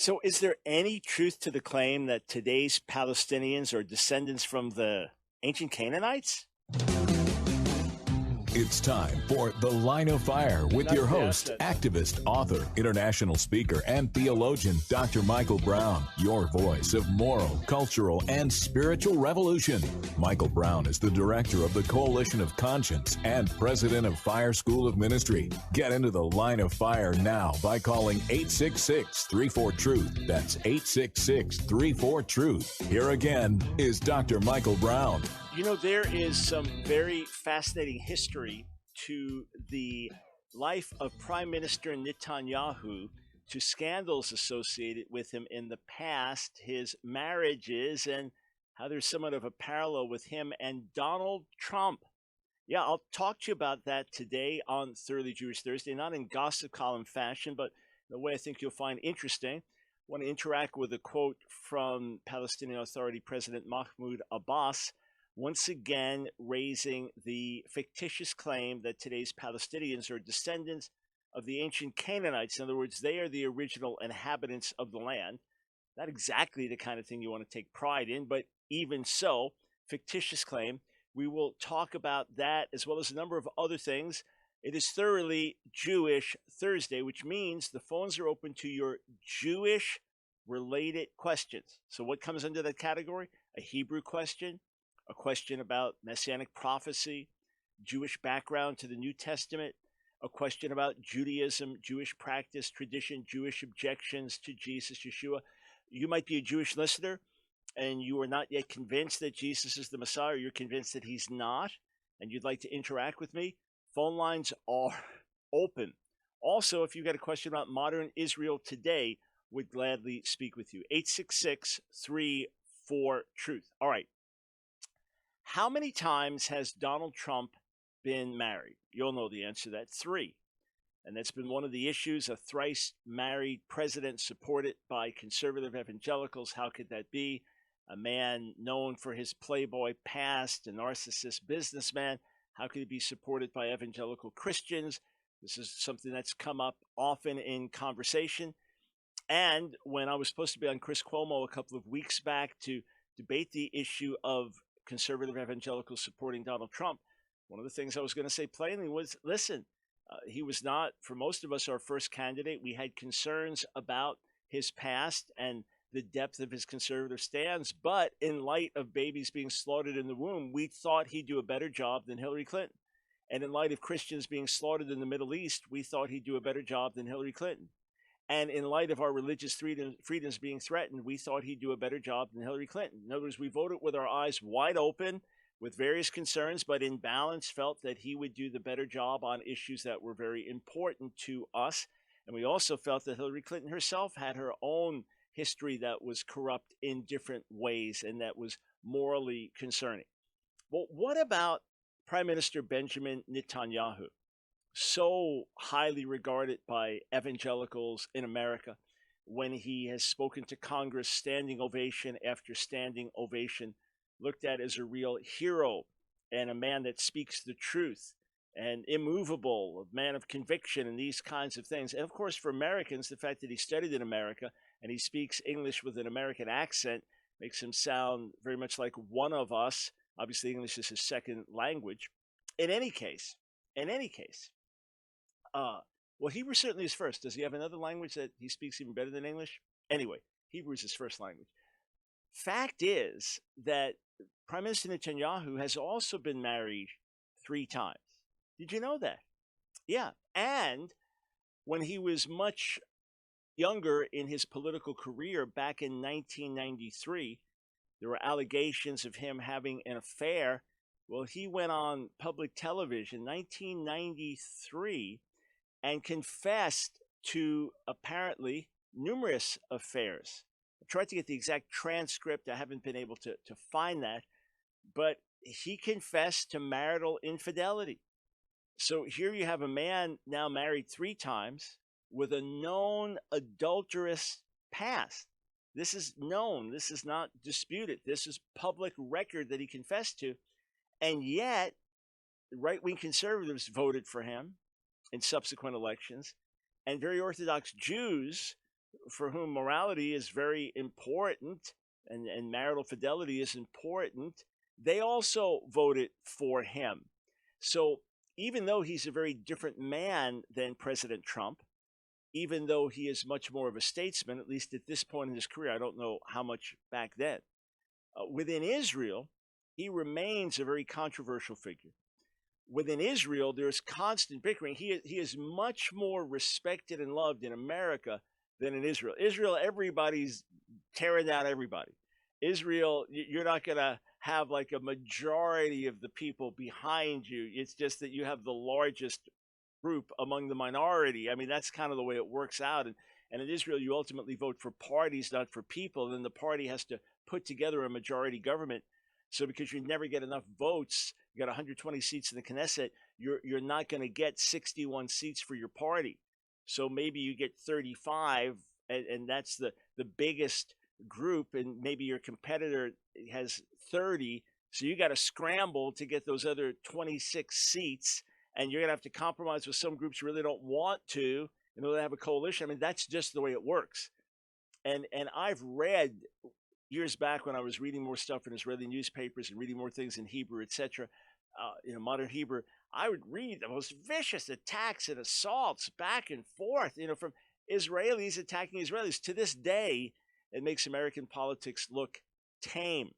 So, is there any truth to the claim that today's Palestinians are descendants from the ancient Canaanites? It's time for The Line of Fire with your host, activist, author, international speaker, and theologian, Dr. Michael Brown, your voice of moral, cultural, and spiritual revolution. Michael Brown is the director of the Coalition of Conscience and president of Fire School of Ministry. Get into The Line of Fire now by calling 866-34-TRUTH. That's 866-34-TRUTH. Here again is Dr. Michael Brown. You know, there is some very fascinating history to the life of Prime Minister Netanyahu, to scandals associated with him in the past, his marriages, and how there's somewhat of a parallel with him and Donald Trump. Yeah, I'll talk to you about that today on Thoroughly Jewish Thursday, not in gossip column fashion, but in a way I think you'll find interesting. I want to interact with a quote from Palestinian Authority President Mahmoud Abbas, once again raising the fictitious claim that today's Palestinians are descendants of the ancient Canaanites. In other words, they are the original inhabitants of the land. Not exactly the kind of thing you want to take pride in, but even so, fictitious claim. We will talk about that as well as a number of other things. It is Thoroughly Jewish Thursday, which means the phones are open to your Jewish-related questions. So what comes under that category? A Hebrew question, a question about messianic prophecy, Jewish background to the New Testament, a question about Judaism, Jewish practice, tradition, Jewish objections to Jesus, Yeshua. You might be a Jewish listener and you are not yet convinced that Jesus is the Messiah, or you're convinced that he's not, and you'd like to interact with me. Phone lines are open. Also, if you've got a question about modern Israel today, would gladly speak with you. 866-34-TRUTH. All right. How many times has Donald Trump been married? You'll know the answer to that. 3. And that's been one of the issues. A thrice married president supported by conservative evangelicals. How could that be? A man known for his playboy past, a narcissist businessman. How could he be supported by evangelical Christians? This is something that's come up often in conversation. And when I was supposed to be on Chris Cuomo a couple of weeks back to debate the issue of conservative evangelicals supporting Donald Trump, one of the things I was going to say plainly was, listen, he was not, for most of us, our first candidate. We had concerns about his past and the depth of his conservative stance, but in light of babies being slaughtered in the womb, we thought he'd do a better job than Hillary Clinton. And in light of Christians being slaughtered in the Middle East, we thought he'd do a better job than Hillary Clinton. And in light of our religious freedoms being threatened, we thought he'd do a better job than Hillary Clinton. In other words, we voted with our eyes wide open with various concerns, but in balance felt that he would do the better job on issues that were very important to us. And we also felt that Hillary Clinton herself had her own history that was corrupt in different ways and that was morally concerning. Well, what about Prime Minister Benjamin Netanyahu? So highly regarded by evangelicals in America, when he has spoken to Congress, standing ovation after standing ovation, looked at as a real hero and a man that speaks the truth and immovable, a man of conviction and these kinds of things. And of course, for Americans, the fact that he studied in America and he speaks English with an American accent makes him sound very much like one of us. Obviously, English is his second language. In any case, well, Hebrew certainly is first. Does he have another language that he speaks even better than English? Anyway, Hebrew is his first language. Fact is that Prime Minister Netanyahu has also been married 3 times. Did you know that? Yeah. And when he was much younger in his political career back in 1993, there were allegations of him having an affair. Well, he went on public television 1993 and confessed to apparently numerous affairs. I tried to get the exact transcript. I haven't been able to find that. But he confessed to marital infidelity. So here you have a man now married 3 times with a known adulterous past. This is known. This is not disputed. This is public record that he confessed to. And yet, right-wing conservatives voted for him in subsequent elections, and very Orthodox Jews for whom morality is very important and marital fidelity is important, they also voted for him. So even though he's a very different man than President Trump, even though he is much more of a statesman, at least at this point in his career, I don't know how much back then, within Israel, he remains a very controversial figure. Within Israel, there's constant bickering. He is much more respected and loved in America than in Israel. Israel, everybody's tearing down everybody. Israel, you're not going to have like a majority of the people behind you. It's just that you have the largest group among the minority. I mean, that's kind of the way it works out. And in Israel, you ultimately vote for parties, not for people. Then the party has to put together a majority government. So because you never get enough votes, you got 120 seats in the Knesset, you're not going to get 61 seats for your party. So maybe you get 35, and that's the biggest group, and maybe your competitor has 30. So you got to scramble to get those other 26 seats, and you're going to have to compromise with some groups who really don't want to in order to have a coalition. I mean, that's just the way it works. And I've read years back when I was reading more stuff in Israeli newspapers and reading more things in Hebrew, etc., modern Hebrew, I would read the most vicious attacks and assaults back and forth, from Israelis attacking Israelis. To this day, it makes American politics look tame.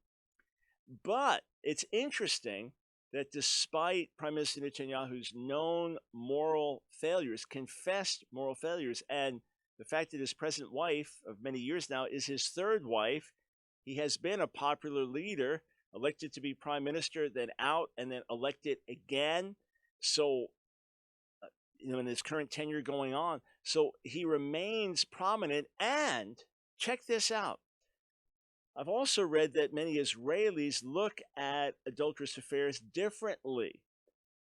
But it's interesting that despite Prime Minister Netanyahu's known moral failures, confessed moral failures, and the fact that his present wife of many years now is his third wife, he has been a popular leader, elected to be prime minister, then out, and then elected again. So, in his current tenure going on. So he remains prominent. And check this out. I've also read that many Israelis look at adulterous affairs differently,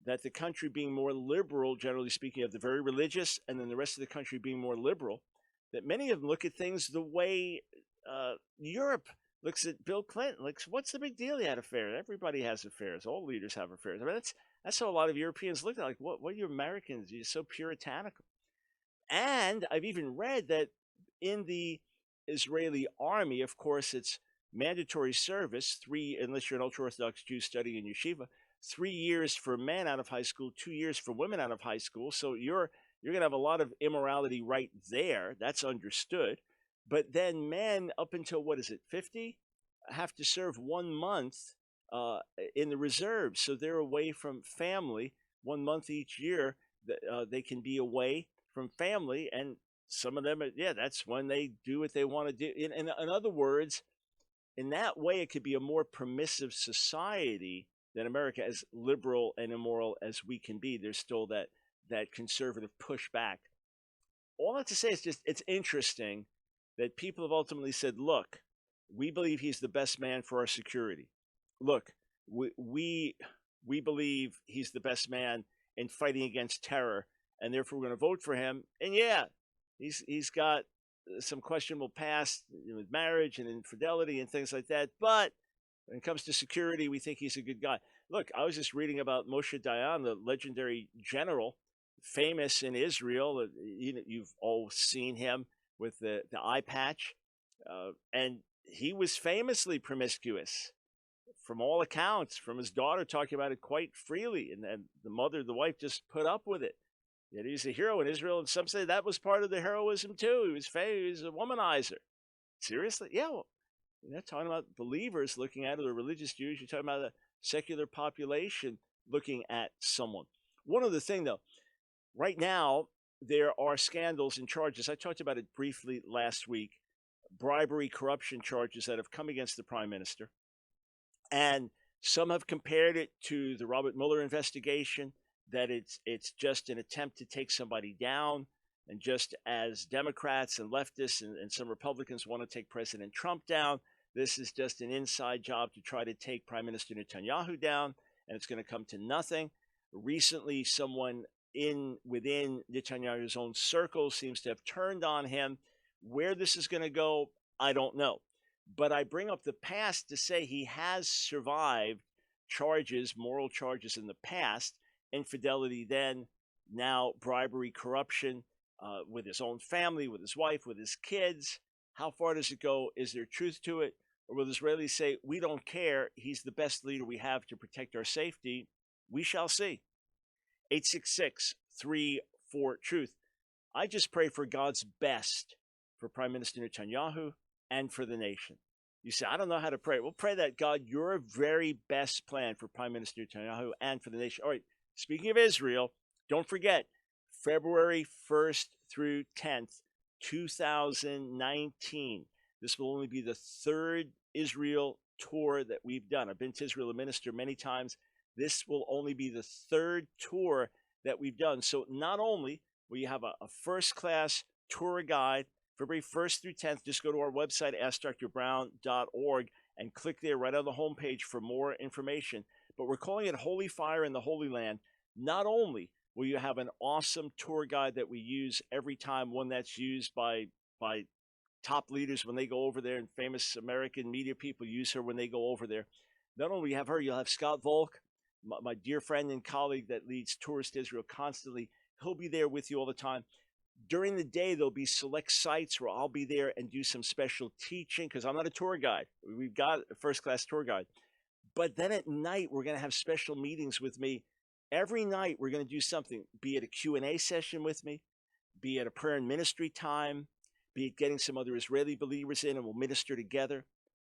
that the country being more liberal, generally speaking, of the very religious, and then the rest of the country being more liberal, that many of them look at things the way Europe looks at Bill Clinton. Like, what's the big deal? He had affairs. Everybody has affairs. All leaders have affairs. I mean, that's how a lot of Europeans look at it. Like, what are you Americans? You're so puritanical. And I've even read that in the Israeli army, of course, it's mandatory service, unless you're an ultra-Orthodox Jew studying in yeshiva, 3 years for men out of high school, 2 years for women out of high school. So you're going to have a lot of immorality right there. That's understood. But then men up until, 50, have to serve 1 month in the reserves. So they're away from family 1 month each year. They can be away from family. And some of them, that's when they do what they want to do. In other words, in that way, it could be a more permissive society than America, as liberal and immoral as we can be. There's still that conservative pushback. All that to say is just, it's interesting that people have ultimately said, look, we believe he's the best man for our security. Look, we believe he's the best man in fighting against terror, and therefore we're going to vote for him. And he's got some questionable past with marriage and infidelity and things like that. But when it comes to security, we think he's a good guy. Look, I was just reading about Moshe Dayan, the legendary general, famous in Israel. You've all seen him with the eye patch. And he was famously promiscuous, from all accounts, from his daughter talking about it quite freely. And the wife just put up with it. Yet he's a hero in Israel, and some say that was part of the heroism too. He was a womanizer. Seriously? Yeah, well, you're not talking about believers looking at it, or religious Jews. You're talking about the secular population looking at someone. One other thing, though. Right now, there are scandals and charges. I talked about it briefly last week. Bribery, corruption charges that have come against the prime minister. And some have compared it to the Robert Mueller investigation, that it's just an attempt to take somebody down. And just as Democrats and leftists and some Republicans want to take President Trump down, this is just an inside job to try to take Prime Minister Netanyahu down, and it's going to come to nothing. Recently, someone within Netanyahu's own circle seems to have turned on him. Where this is going to go, I don't know. But I bring up the past to say he has survived charges, moral charges in the past, infidelity then, now bribery, corruption. with his own family, with his wife, with his kids? How far does it go? Is there truth to it? Or will the Israelis say, we don't care, he's the best leader we have to protect our safety? We shall see. 866-34-TRUTH. I just pray for God's best for Prime Minister Netanyahu and for the nation. You say, I don't know how to pray. Well, pray that God, your very best plan for Prime Minister Netanyahu and for the nation. All right, speaking of Israel, don't forget, February 1st through 10th, 2019. This will only be the third Israel tour that we've done. I've been to Israel to minister many times. This will only be the third tour that we've done. So not only will you have a first-class tour guide, February 1st through 10th, just go to our website, AskDrBrown.org, and click there right on the homepage for more information. But we're calling it Holy Fire in the Holy Land. Not only will you have an awesome tour guide that we use every time, one that's used by top leaders when they go over there, and famous American media people use her when they go over there. Not only will you have her, you'll have Scott Volk, my dear friend and colleague that leads Tours to Israel constantly. He'll be there with you all the time. During the day, there'll be select sites where I'll be there and do some special teaching, because I'm not a tour guide. We've got a first-class tour guide. But then at night, we're going to have special meetings with me. Every night, we're going to do something, be it a Q&A session with me, be it a prayer and ministry time, be it getting some other Israeli believers in and we'll minister together,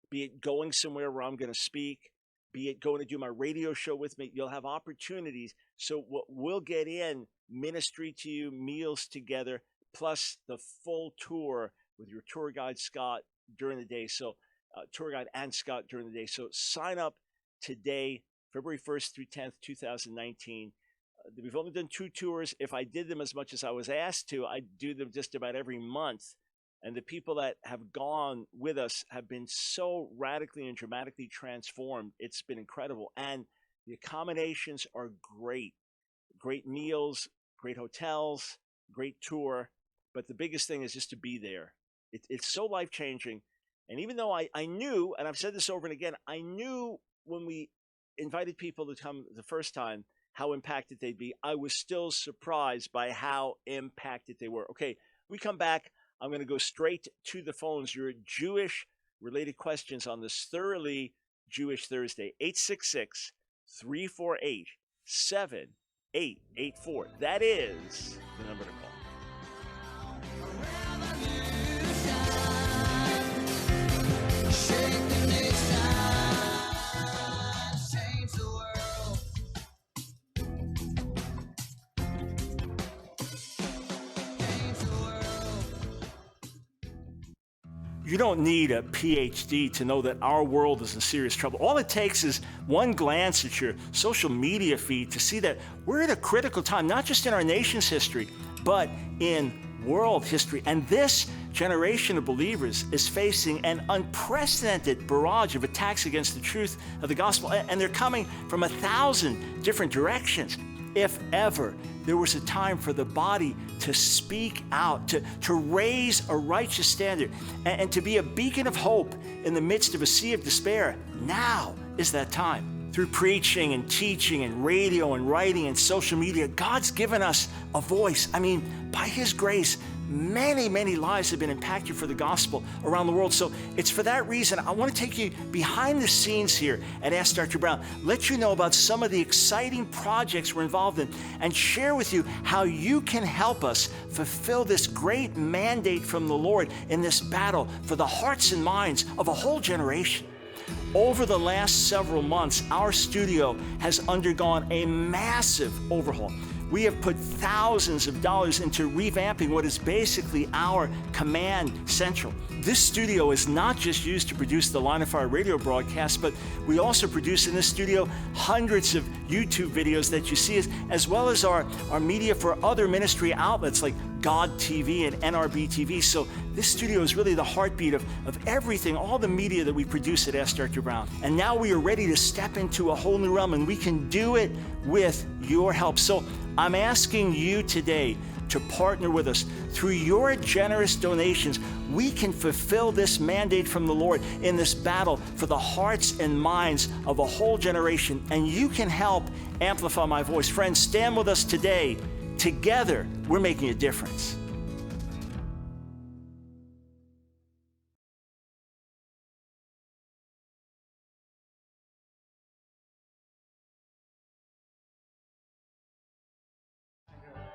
be it going somewhere where I'm going to speak, be it going to do my radio show with me. You'll have opportunities. So we'll get in ministry to you, meals together, plus the full tour with your tour guide, Scott, during the day. So tour guide and Scott during the day. So sign up today, February 1st through 10th, 2019. We've only done 2 tours. If I did them as much as I was asked to, I'd do them just about every month. And the people that have gone with us have been so radically and dramatically transformed. It's been incredible. And the accommodations are great. Great meals, great hotels, great tour. But the biggest thing is just to be there. It's so life-changing. And even though I knew, and I've said this over and again, I knew when we invited people to come the first time how impacted they'd be. I was still surprised by how impacted they were. Okay, we come back. I'm going to go straight to the phones. Your Jewish-related questions on this thoroughly Jewish Thursday. 866-348-7884. That is the number to call. You don't need a PhD to know that our world is in serious trouble. All it takes is one glance at your social media feed to see that we're at a critical time, not just in our nation's history, but in world history. And this generation of believers is facing an unprecedented barrage of attacks against the truth of the gospel. And they're coming from 1,000 different directions. If ever there was a time for the body to speak out, to raise a righteous standard, and to be a beacon of hope in the midst of a sea of despair, now is that time. Through preaching and teaching and radio and writing and social media, God's given us a voice. I mean, by His grace, many, many lives have been impacted for the gospel around the world. So it's for that reason I want to take you behind the scenes here at Ask Dr. Brown, let you know about some of the exciting projects we're involved in, and share with you how you can help us fulfill this great mandate from the Lord in this battle for the hearts and minds of a whole generation. Over the last several months, our studio has undergone a massive overhaul. We have put thousands of dollars into revamping what is basically our command central. This studio is not just used to produce the Line of Fire radio broadcast, but we also produce in this studio hundreds of YouTube videos that you see, as well as our media for other ministry outlets like God TV and NRB TV. So this studio is really the heartbeat of everything, all the media that we produce at Ask Dr. Brown. And now we are ready to step into a whole new realm, and we can do it with your help. So I'm asking you today to partner with us. Through your generous donations, we can fulfill this mandate from the Lord in this battle for the hearts and minds of a whole generation, and you can help amplify my voice. Friends, stand with us today. Together, we're making a difference.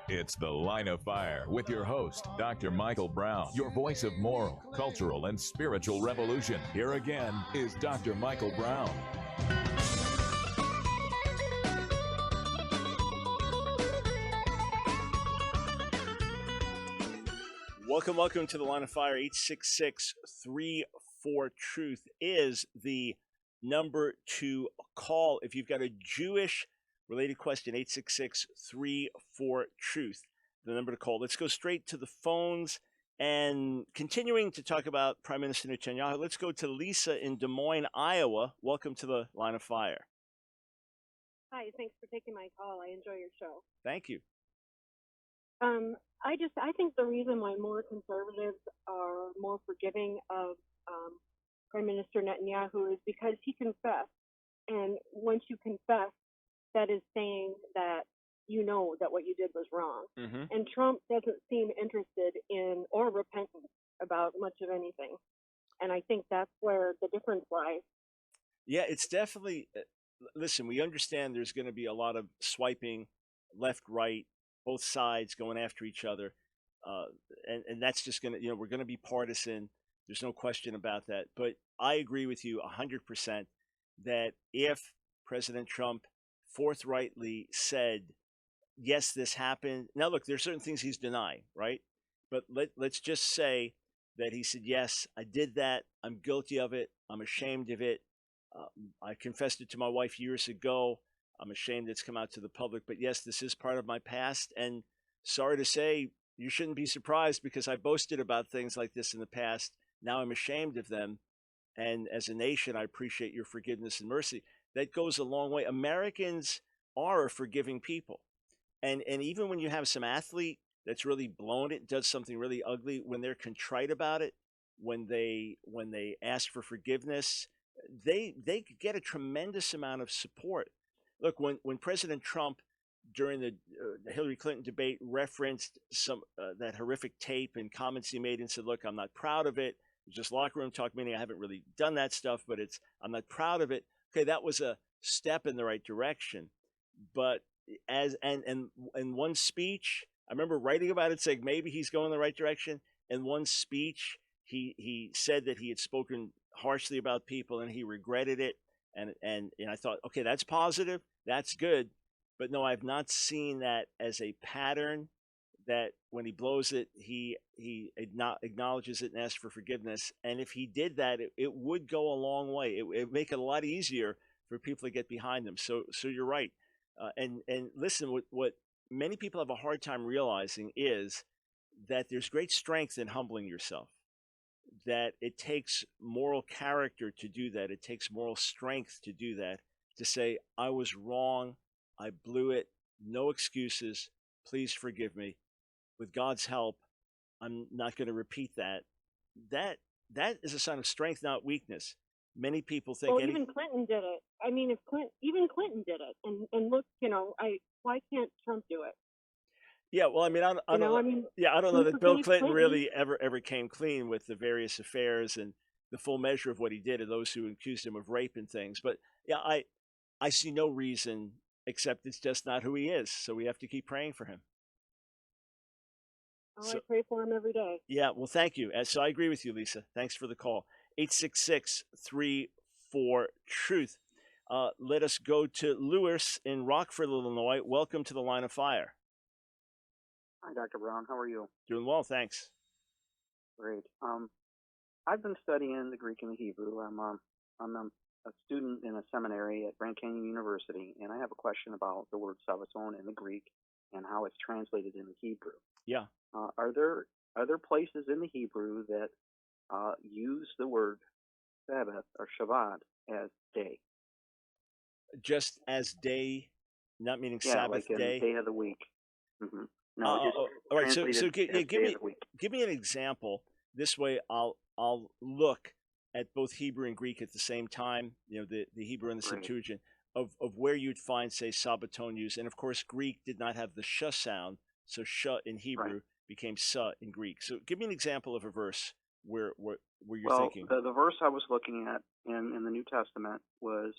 It's The Line of Fire with your host, Dr. Michael Brown, your voice of moral, cultural, and spiritual revolution. Here again is Dr. Michael Brown. Welcome to The Line of Fire. 866-34-TRUTH is the number to call if you've got a Jewish-related question. 866-34-TRUTH, the number to call. Let's go straight to the phones. And continuing to talk about Prime Minister Netanyahu, let's go to Lisa in Des Moines, Iowa. Welcome to The Line of Fire. Hi, thanks for taking my call. I enjoy your show. Thank you. I think the reason why more conservatives are more forgiving of Prime Minister Netanyahu is because he confessed. And once you confess, that is saying that you know that what you did was wrong. Mm-hmm. And Trump doesn't seem interested in or repentant about much of anything. And I think that's where the difference lies. Yeah, it's definitely, listen, we understand there's going to be a lot of swiping left, right, both sides going after each other. And that's just going to, we're going to be partisan. There's no question about that. But I agree with you 100% that if President Trump forthrightly said, yes, this happened. Now, look, there's certain things he's denying, right? But let's just say that he said, yes, I did that. I'm guilty of it. I'm ashamed of it. I confessed it to my wife years ago. I'm ashamed it's come out to the public. But yes, this is part of my past. And sorry to say, you shouldn't be surprised because I boasted about things like this in the past. Now I'm ashamed of them. And as a nation, I appreciate your forgiveness and mercy. That goes a long way. Americans are a forgiving people. And even when you have some athlete that's really blown it, does something really ugly, when they're contrite about it, when they ask for forgiveness, they get a tremendous amount of support. Look, when President Trump during the Hillary Clinton debate referenced some that horrific tape and comments he made and said, look, I'm not proud of it. It's just locker room talk, meaning I haven't really done that stuff, but I'm not proud of it. Okay, that was a step in the right direction. But in one speech, I remember writing about it, saying maybe he's going in the right direction. In one speech, he said that he had spoken harshly about people and he regretted it. And I thought, okay, that's positive, that's good. But no, I've not seen that as a pattern that when he blows it, he acknowledges it and asks for forgiveness. And if he did that, it would go a long way. It would make it a lot easier for people to get behind him. So you're right. And listen, what many people have a hard time realizing is that there's great strength in humbling yourself, that it takes moral character to do that. It takes moral strength to do that, to say, I was wrong, I blew it, no excuses, please forgive me. With God's help, I'm not going to repeat that. That is a sign of strength, not weakness. Many people think. Well, even Clinton did it. I mean, even Clinton did it, and look, why can't Trump do it? Yeah, well, I mean, I don't know that Bill Clinton really ever came clean with the various affairs and the full measure of what he did, and those who accused him of rape and things. But yeah, I see no reason except it's just not who he is. So we have to keep praying for him. Oh, I pray for him every day. Yeah, well, thank you. So I agree with you, Lisa. Thanks for the call. 866-34-TRUTH. Let us go to Lewis in Rockford, Illinois. Welcome to The Line of Fire. Hi, Dr. Brown. How are you? Doing well, thanks. Great. I've been studying the Greek and the Hebrew. I'm a student in a seminary at Grand Canyon University, and I have a question about the word Sabbaton in the Greek and how it's translated in the Hebrew. Yeah. Are there places in the Hebrew that use the word Sabbath or Shabbat as day? Just as day, not meaning yeah, Sabbath like day? Day of the week. Mm-hmm. No, all right. So give me an example. This way, I'll look at both Hebrew and Greek at the same time. The Hebrew and the Septuagint of where you'd find, say, Sabbaton used, and of course, Greek did not have the sh sound, so sh in Hebrew became sa in Greek. So give me an example of a verse where you're thinking. The verse I was looking at in the New Testament was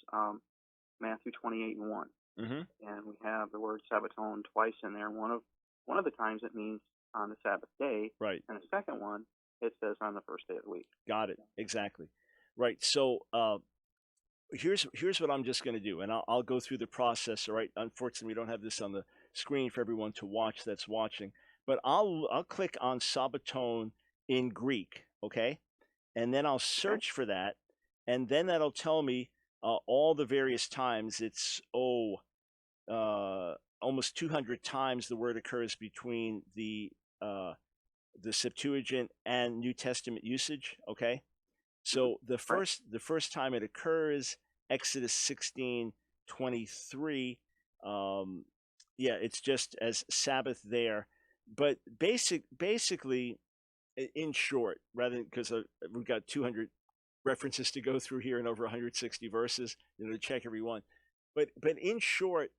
Matthew 28:1, mm-hmm. and we have the word Sabbaton twice in there. One of One of the times it means on the Sabbath day, Right. and the second one it says on the first day of the week. Got it. Exactly. Right. So here's what I'm just going to do, and I'll go through the process. All right. Unfortunately, we don't have this on the screen for everyone to watch that's watching, but I'll click on Sabbaton in Greek. Okay. And then I'll search for that, and then that'll tell me all the various times. It's almost 200 times the word occurs between the Septuagint and New Testament usage. Okay, so the first time it occurs, Exodus 16:23. Yeah, it's just as Sabbath there, but basically, in short, rather than because we've got 200 references to go through here and over 160 verses, to check every one. But in short,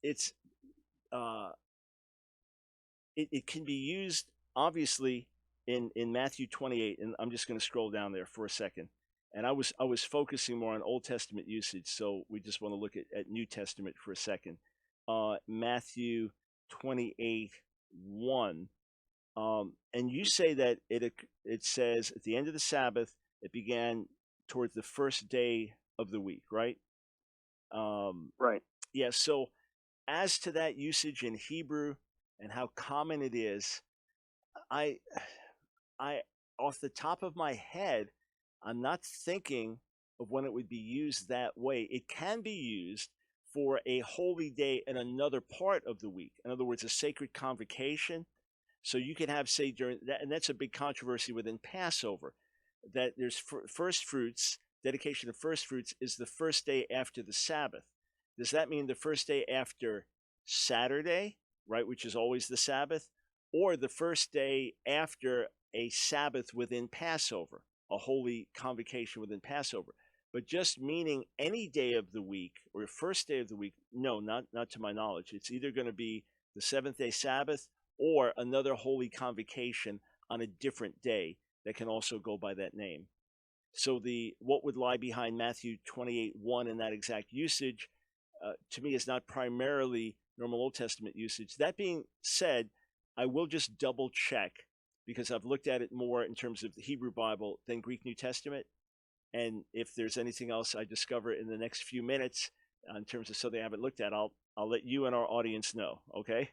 it's it can be used obviously in Matthew 28, and I'm just going to scroll down there for a second. And I was focusing more on Old Testament usage, so we just want to look at New Testament for a second. Matthew 28:1. And you say that it says at the end of the Sabbath, it began towards the first day of the week, right? Right. Yeah. So as to that usage in Hebrew and how common it is, I off the top of my head, I'm not thinking of when it would be used that way. It can be used for a holy day in another part of the week. In other words, a sacred convocation. So you can have, say, during that, and that's a big controversy within Passover, that there's first fruits, dedication of first fruits is the first day after the Sabbath. Does that mean the first day after Saturday, right, which is always the Sabbath, or the first day after a Sabbath within Passover, a holy convocation within Passover? But just meaning any day of the week or first day of the week, no, not to my knowledge. It's either going to be the seventh day Sabbath or another holy convocation on a different day that can also go by that name. So what would lie behind Matthew 28:1 in that exact usage, to me, is not primarily normal Old Testament usage. That being said, I will just double check because I've looked at it more in terms of the Hebrew Bible than Greek New Testament. And if there's anything else I discover in the next few minutes in terms of something I haven't looked at, I'll let you and our audience know. Okay.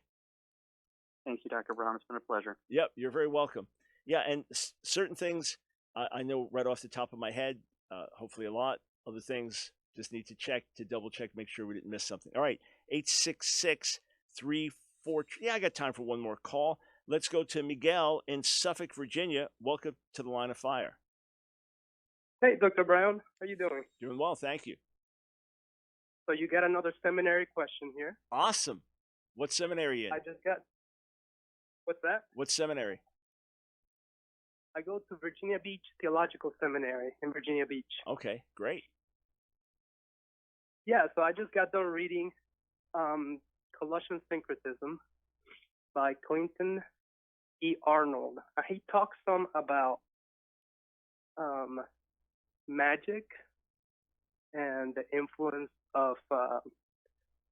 Thank you, Dr. Brown. It's been a pleasure. Yep, you're very welcome. Yeah, and certain things I know right off the top of my head, hopefully a lot. Other things just need to double check, make sure we didn't miss something. All right, 866-34. Yeah, I got time for one more call. Let's go to Miguel in Suffolk, Virginia. Welcome to the Line of Fire. Hey, Dr. Brown. How you doing? Doing well, thank you. So you got another seminary question here. Awesome. What seminary are you in? I just got... What's that? What seminary? I go to Virginia Beach Theological Seminary in Virginia Beach. Okay, great. Yeah, so I just got done reading Colossian Syncretism by Clinton E. Arnold. He talks some about magic and the influence of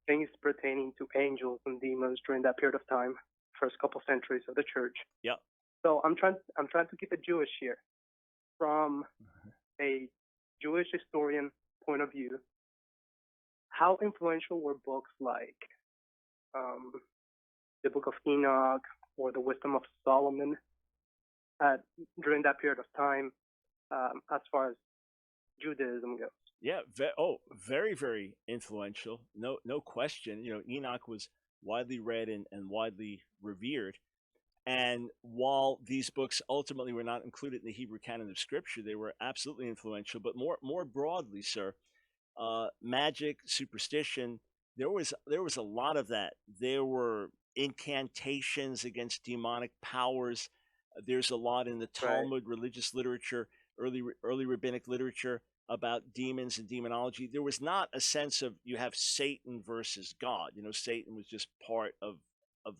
things pertaining to angels and demons during that period of time, first couple centuries of the church. Yeah. So I'm trying to keep it Jewish here, from a Jewish historian point of view. How influential were books like the Book of Enoch or the Wisdom of Solomon during that period of time, as far as Judaism goes? Yeah. Very, very influential. No question. Enoch was widely read and widely revered. And while these books ultimately were not included in the Hebrew canon of Scripture, they were absolutely influential. But more broadly, sir, magic, superstition, there was a lot of that. There were incantations against demonic powers. There's a lot in the Talmud, religious literature, early rabbinic literature about demons and demonology. There was not a sense of you have Satan versus God. Satan was just part of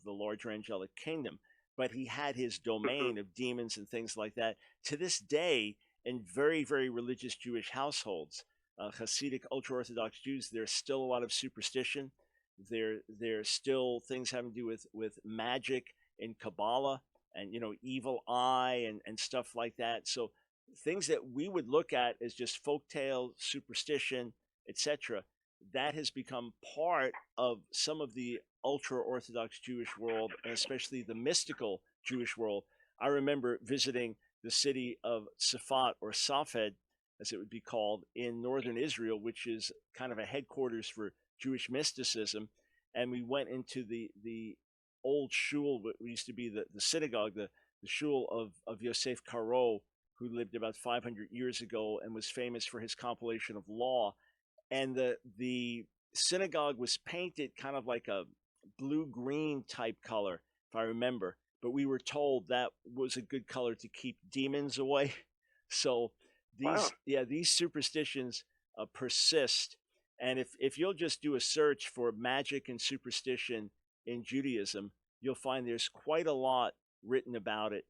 the larger angelic kingdom, but he had his domain of demons and things like that. To this day, in very, very religious Jewish households, Hasidic ultra-Orthodox Jews, there's still a lot of superstition. There's still things having to do with magic and Kabbalah and, evil eye and stuff like that. So things that we would look at as just folktale, superstition, etc., that has become part of some of the ultra-Orthodox Jewish world, and especially the mystical Jewish world. I remember visiting the city of Safed, or Safed, as it would be called, in northern Israel, which is kind of a headquarters for Jewish mysticism. And we went into the old shul, what used to be the synagogue, the shul of Yosef Karo, who lived about 500 years ago and was famous for his compilation of law. And the synagogue was painted kind of like a blue-green type color, if I remember. But we were told that was a good color to keep demons away. So these superstitions persist. And if you'll just do a search for magic and superstition in Judaism, you'll find there's quite a lot written about it.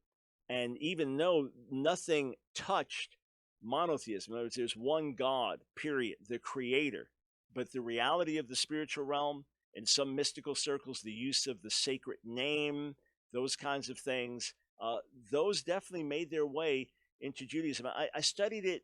And even though nothing touched monotheism, in other words, there's one God, period, the creator, but the reality of the spiritual realm, in some mystical circles, the use of the sacred name, those kinds of things, those definitely made their way into Judaism. I studied it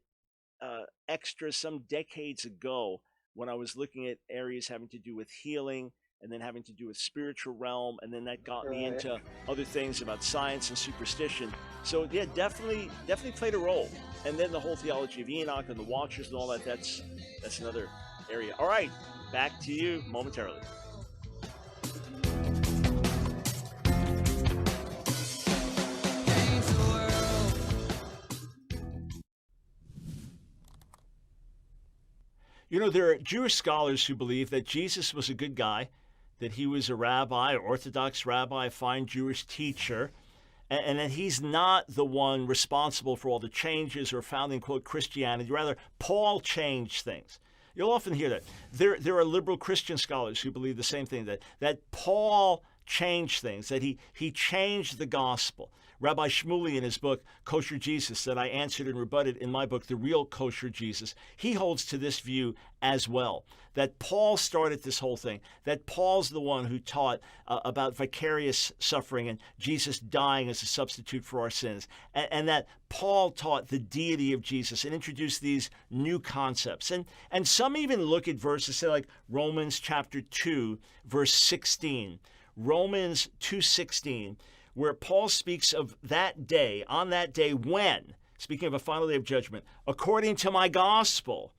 extra some decades ago when I was looking at areas having to do with healing and then having to do with spiritual realm, and then that got me into other things about science and superstition. So yeah, definitely played a role. And then the whole theology of Enoch and the Watchers and all that, that's another area. All right, back to you momentarily. There are Jewish scholars who believe that Jesus was a good guy, that he was a rabbi, Orthodox rabbi, a fine Jewish teacher, and that he's not the one responsible for all the changes or founding, quote, Christianity. Rather, Paul changed things. You'll often hear that. There are liberal Christian scholars who believe the same thing, that Paul changed things, that he changed the gospel. Rabbi Shmuley, in his book, Kosher Jesus, that I answered and rebutted in my book, The Real Kosher Jesus, he holds to this view as well, that Paul started this whole thing, that Paul's the one who taught about vicarious suffering and Jesus dying as a substitute for our sins, and that Paul taught the deity of Jesus and introduced these new concepts. And some even look at verses, say like Romans chapter 2, verse 16, Romans 2:16, where Paul speaks of that day, on that day when, speaking of a final day of judgment, according to my gospel,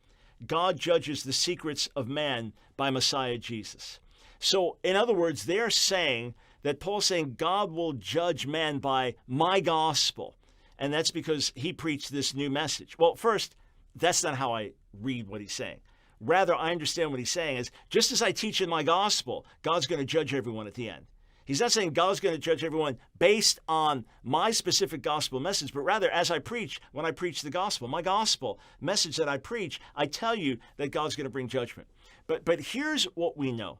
God judges the secrets of man by Messiah Jesus. So, in other words, they're saying that Paul's saying God will judge man by my gospel. And that's because he preached this new message. Well, first, that's not how I read what he's saying. Rather, I understand what he's saying is, just as I teach in my gospel, God's going to judge everyone at the end. He's not saying God's going to judge everyone based on my specific gospel message, but rather as I preach, when I preach the gospel, my gospel message that I preach, I tell you that God's going to bring judgment. But here's what we know.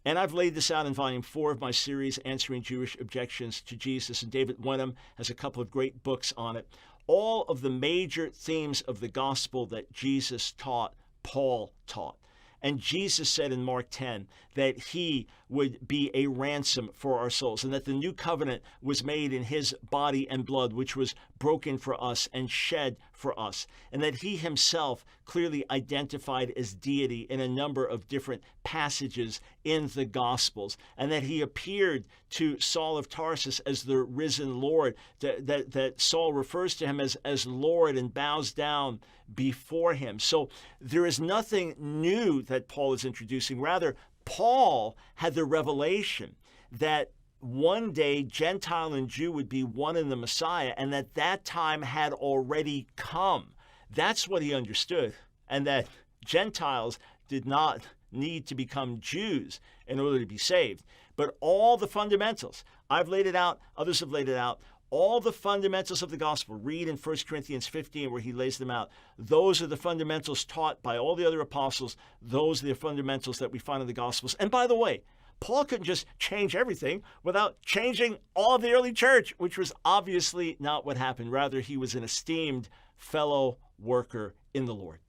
And I've laid this out in volume 4 of my series, Answering Jewish Objections to Jesus. And David Wenham has a couple of great books on it. All of the major themes of the gospel that Jesus taught, Paul taught. And Jesus said in Mark 10 that he would be a ransom for our souls, and that the new covenant was made in his body and blood, which was broken for us and shed for us, and that he himself clearly identified as deity in a number of different passages in the Gospels, and that he appeared to Saul of Tarsus as the risen Lord, that Saul refers to him as Lord and bows down before him. So there is nothing new that Paul is introducing. Rather, Paul had the revelation that one day Gentile and Jew would be one in the Messiah, and that time had already come. That's what he understood, and that Gentiles did not need to become Jews in order to be saved. But all the fundamentals, I've laid it out, others have laid it out, all the fundamentals of the gospel, read in 1 Corinthians 15 where he lays them out. Those are the fundamentals taught by all the other apostles. Those are the fundamentals that we find in the Gospels. And by the way, Paul couldn't just change everything without changing all of the early church, which was obviously not what happened. Rather, he was an esteemed fellow worker in the Lord.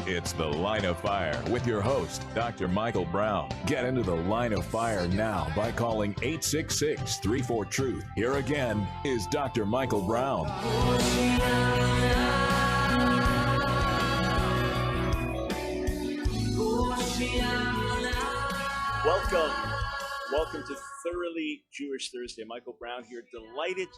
It's The Line of Fire with your host, Dr. Michael Brown. Get into the line of fire now by calling 866-34-TRUTH. Here again is Dr. Michael Brown. Welcome to Thoroughly Jewish Thursday. Michael Brown here, delighted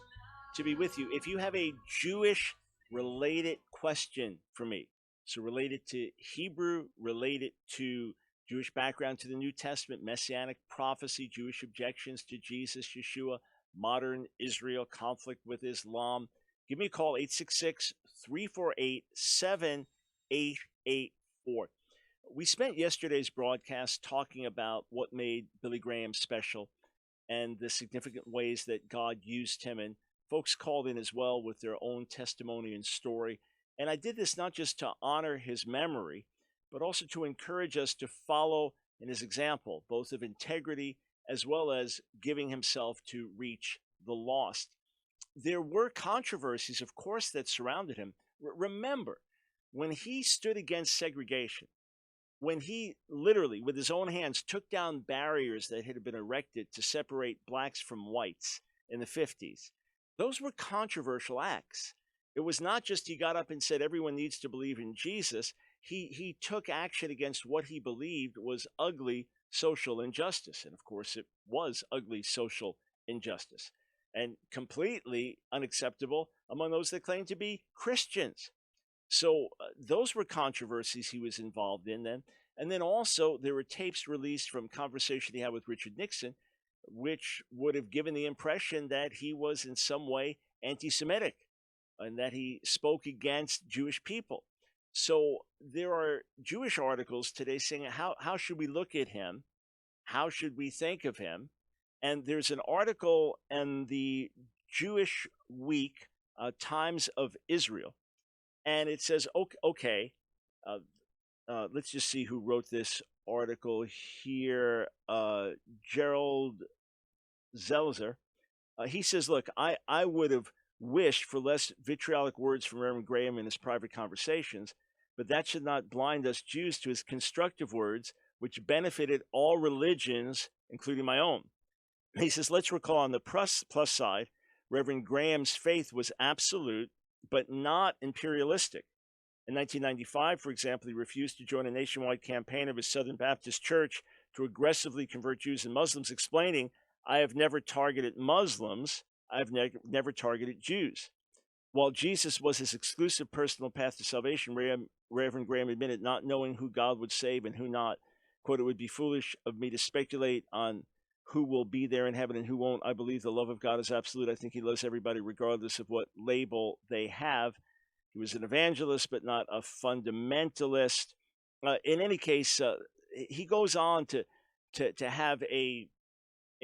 to be with you. If you have a Jewish-related question for me, so related to Hebrew, related to Jewish background to the New Testament, Messianic prophecy, Jewish objections to Jesus, Yeshua, modern Israel, conflict with Islam, give me a call, 866-348-7884. We spent yesterday's broadcast talking about what made Billy Graham special and the significant ways that God used him. And folks called in as well with their own testimony and story. And I did this not just to honor his memory, but also to encourage us to follow in his example, both of integrity as well as giving himself to reach the lost. There were controversies, of course, that surrounded him. Remember, when he stood against segregation, when he literally, with his own hands, took down barriers that had been erected to separate blacks from whites in the 50s, those were controversial acts. It was not just he got up and said everyone needs to believe in Jesus. He took action against what he believed was ugly social injustice. And of course, it was ugly social injustice and completely unacceptable among those that claim to be Christians. So those were controversies he was involved in then. And then also there were tapes released from conversation he had with Richard Nixon, which would have given the impression that he was in some way anti-Semitic and that he spoke against Jewish people. So there are Jewish articles today saying, how should we look at him? How should we think of him? And there's an article in the Jewish Week, Times of Israel, and it says, okay, let's just see who wrote this article here. Gerald Zelzer. He says, look, I would have wished for less vitriolic words from Reverend Graham in his private conversations, but that should not blind us Jews to his constructive words, which benefited all religions, including my own. He says, let's recall on the plus side, Reverend Graham's faith was absolute, but not imperialistic. In 1995, for example, he refused to join a nationwide campaign of his Southern Baptist Church to aggressively convert Jews and Muslims, explaining, I have never targeted Muslims, I've never targeted Jews. While Jesus was his exclusive personal path to salvation, Reverend Graham admitted not knowing who God would save and who not. Quote, it would be foolish of me to speculate on who will be there in heaven and who won't. I believe the love of God is absolute. I think he loves everybody regardless of what label they have. He was an evangelist, but not a fundamentalist. In any case, he goes on to have a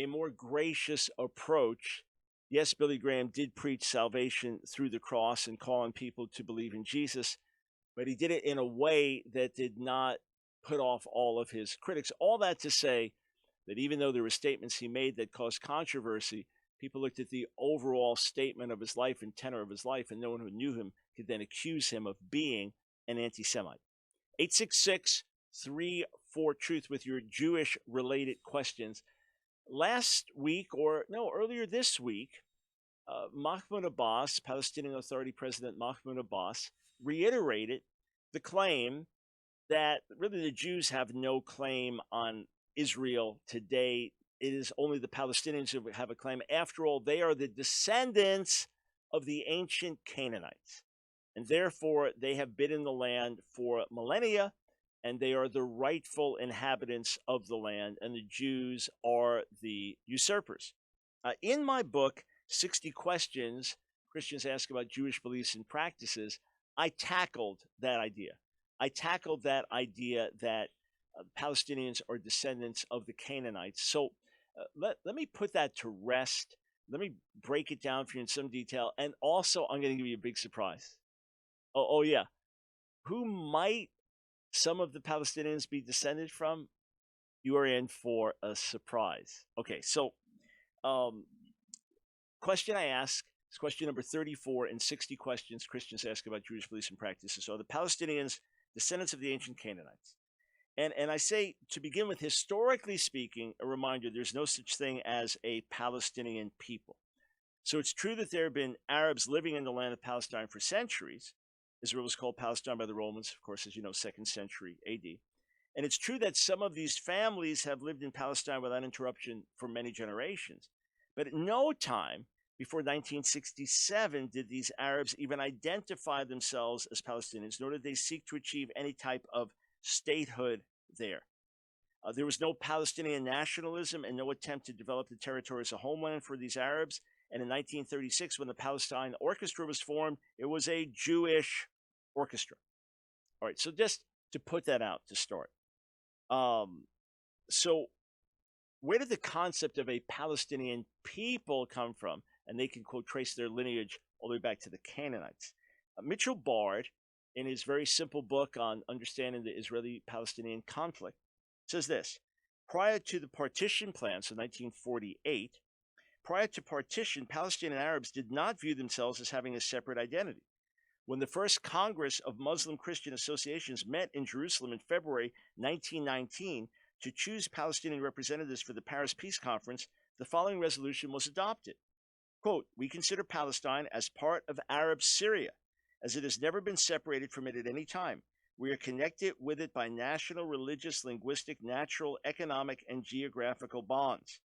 more gracious approach. Yes, Billy Graham did preach salvation through the cross and call on people to believe in Jesus, but he did it in a way that did not put off all of his critics. All that to say that even though there were statements he made that caused controversy, people looked at the overall statement of his life and tenor of his life, and no one who knew him could then accuse him of being an anti-Semite. 866-34-TRUTH with your Jewish-related questions. Earlier this week, Mahmoud Abbas, Palestinian Authority President Mahmoud Abbas, reiterated the claim that really the Jews have no claim on Israel today. It is only the Palestinians who have a claim. After all, they are the descendants of the ancient Canaanites, and therefore they have been in the land for millennia, and they are the rightful inhabitants of the land, and the Jews are the usurpers. In my book, 60 Questions Christians Ask About Jewish Beliefs and Practices, I tackled that idea. I tackled that idea that Palestinians are descendants of the Canaanites. So let me put that to rest. Let me break it down for you in some detail. And also, I'm going to give you a big surprise. Oh yeah. Who might some of the Palestinians be descended from? You are in for a surprise. Okay, so question I ask is question number 34 in 60 questions Christians ask about Jewish beliefs and practices. So are the Palestinians descendants of the ancient Canaanites. And I say, to begin with, historically speaking, a reminder, there's no such thing as a Palestinian people. So it's true that there have been Arabs living in the land of Palestine for centuries. Israel was called Palestine by the Romans, of course, as you know, 2nd century AD. And it's true that some of these families have lived in Palestine without interruption for many generations. But at no time before 1967 did these Arabs even identify themselves as Palestinians, nor did they seek to achieve any type of statehood there. There was no Palestinian nationalism and no attempt to develop the territory as a homeland for these Arabs. And in 1936, when the Palestine Orchestra was formed, it was a Jewish orchestra. All right, so just to put that out to start. So where did the concept of a Palestinian people come from? And they can, quote, trace their lineage all the way back to the Canaanites. Mitchell Bard, in his very simple book on understanding the Israeli-Palestinian conflict, says this: prior to the partition plan, so 1948, prior to partition, Palestinian Arabs did not view themselves as having a separate identity. When the first Congress of Muslim Christian Associations met in Jerusalem in February 1919 to choose Palestinian representatives for the Paris Peace Conference, the following resolution was adopted. Quote, "We consider Palestine as part of Arab Syria, as it has never been separated from it at any time. We are connected with it by national, religious, linguistic, natural, economic, and geographical bonds."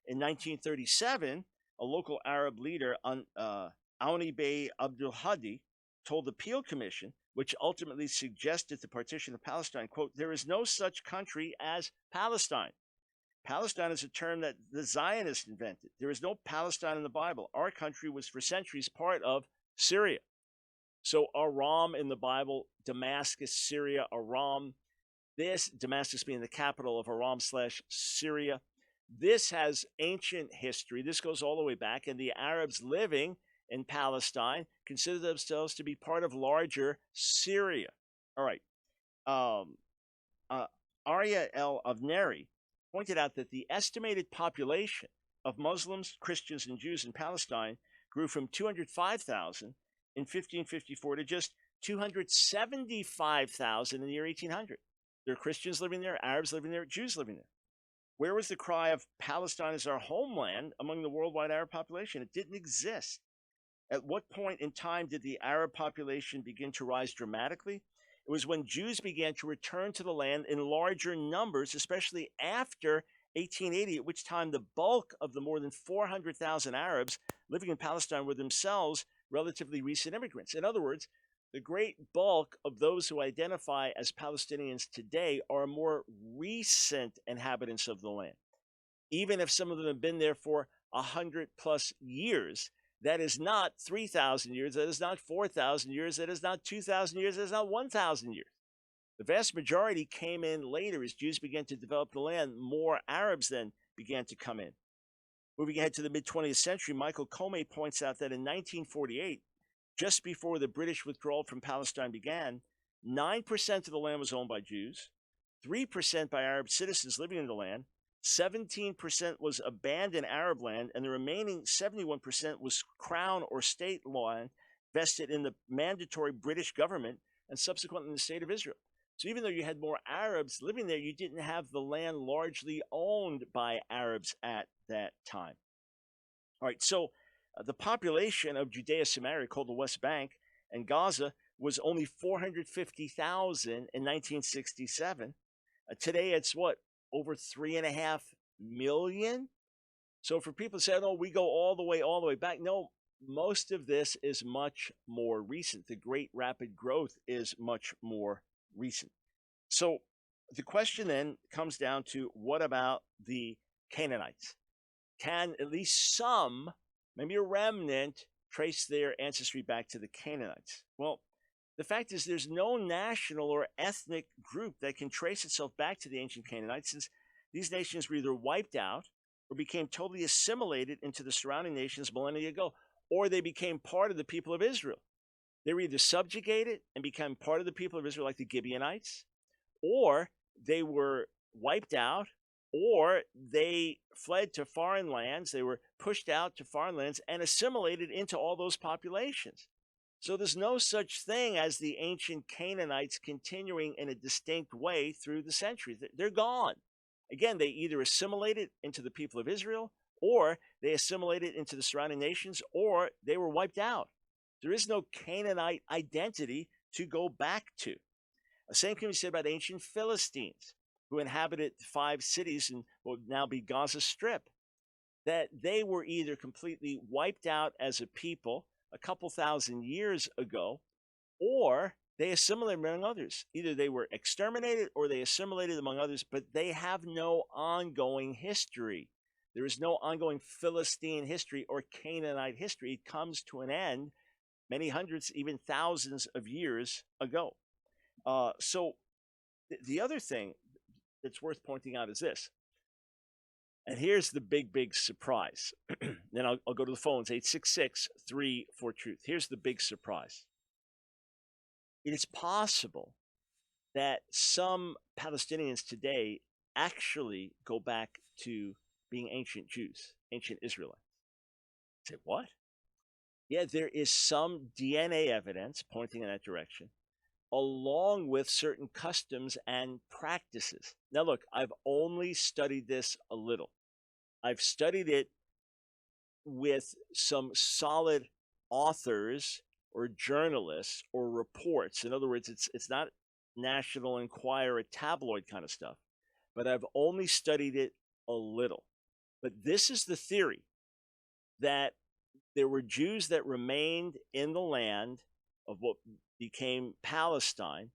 In 1937, a local Arab leader, Auni Bey Abdul Hadi, told the Peel Commission, which ultimately suggested the partition of Palestine, quote, "There is no such country as Palestine. Palestine is a term that the Zionists invented. There is no Palestine in the Bible. Our country was for centuries part of Syria." So Aram in the Bible, Damascus, Syria, Aram. This, Damascus being the capital of Aram/Syria. This has ancient history. This goes all the way back. And the Arabs living in Palestine consider themselves to be part of larger Syria. All right. Arya El Avneri pointed out that the estimated population of Muslims, Christians, and Jews in Palestine grew from 205,000 in 1554 to just 275,000 in the year 1800. There are Christians living there, Arabs living there, Jews living there. Where was the cry of Palestine as our homeland among the worldwide Arab population? It didn't exist. At what point in time did the Arab population begin to rise dramatically? It was when Jews began to return to the land in larger numbers, especially after 1880, at which time the bulk of the more than 400,000 Arabs living in Palestine were themselves relatively recent immigrants. In other words, the great bulk of those who identify as Palestinians today are more recent inhabitants of the land. Even if some of them have been there for 100+ years, that is not 3,000 years, that is not 4,000 years, that is not 2,000 years, that is not 1,000 years. The vast majority came in later as Jews began to develop the land. More Arabs then began to come in. Moving ahead to the mid-20th century, Michael Comey points out that in 1948, just before the British withdrawal from Palestine began, 9% of the land was owned by Jews, 3% by Arab citizens living in the land, 17% was abandoned Arab land, and the remaining 71% was crown or state land vested in the mandatory British government and subsequently in the state of Israel. So even though you had more Arabs living there, you didn't have the land largely owned by Arabs at that time. All right, so the population of Judea Samaria, called the West Bank, and Gaza was only 450,000 in 1967. Today it's what? Over 3.5 million? So for people to say, "Oh, we go all the way back," no, most of this is much more recent. The great rapid growth is much more recent. So the question then comes down to, what about the Canaanites? Can at least some, maybe a remnant, trace their ancestry back to the Canaanites? Well, the fact is there's no national or ethnic group that can trace itself back to the ancient Canaanites, since these nations were either wiped out or became totally assimilated into the surrounding nations millennia ago, or they became part of the people of Israel. They were either subjugated and became part of the people of Israel like the Gibeonites, or they were wiped out, or they fled to foreign lands. They were pushed out to foreign lands and assimilated into all those populations. So there's no such thing as the ancient Canaanites continuing in a distinct way through the centuries. They're gone. Again, they either assimilated into the people of Israel, or they assimilated into the surrounding nations, or they were wiped out. There is no Canaanite identity to go back to. The same can be said about ancient Philistines, who inhabited 5 cities and what would now be Gaza Strip, that they were either completely wiped out as a people a couple thousand years ago, or they assimilated among others. Either they were exterminated or they assimilated among others, but they have no ongoing history. There is no ongoing Philistine history or Canaanite history. It comes to an end many hundreds, even thousands of years ago. So the other thing that's worth pointing out is this. And here's the big surprise. Then I'll go to the phones, 866-3-4-TRUTH. Here's the big surprise. It is possible that some Palestinians today actually go back to being ancient Jews, ancient Israelites. Say, what? Yeah, there is some DNA evidence pointing in that direction, along with certain customs and practices. Now, look, I've only studied this a little. I've studied it with some solid authors or journalists or reports. In other words, it's not National Enquirer tabloid kind of stuff, but I've only studied it a little. But this is the theory, that there were Jews that remained in the land of what became Palestine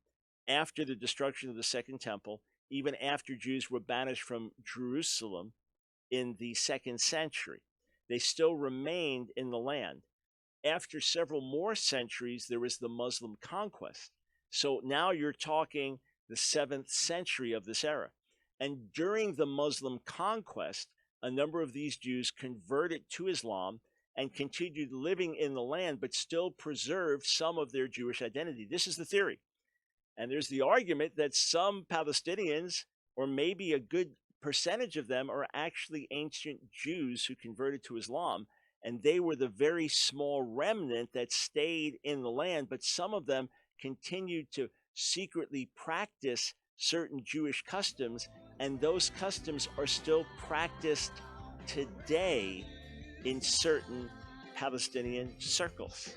after the destruction of the Second Temple, even after Jews were banished from Jerusalem in the 2nd century. They still remained in the land. After several more centuries, there was the Muslim conquest. So now you're talking the 7th century of this era. And during the Muslim conquest, a number of these Jews converted to Islam and continued living in the land, but still preserved some of their Jewish identity. This is the theory. And there's the argument that some Palestinians, or maybe a good percentage of them, are actually ancient Jews who converted to Islam, and they were the very small remnant that stayed in the land, but some of them continued to secretly practice certain Jewish customs, and those customs are still practiced today in certain Palestinian circles.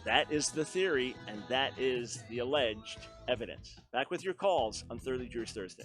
That is the theory, and that is the alleged evidence. Back with your calls on Thoroughly Jewish Thursday.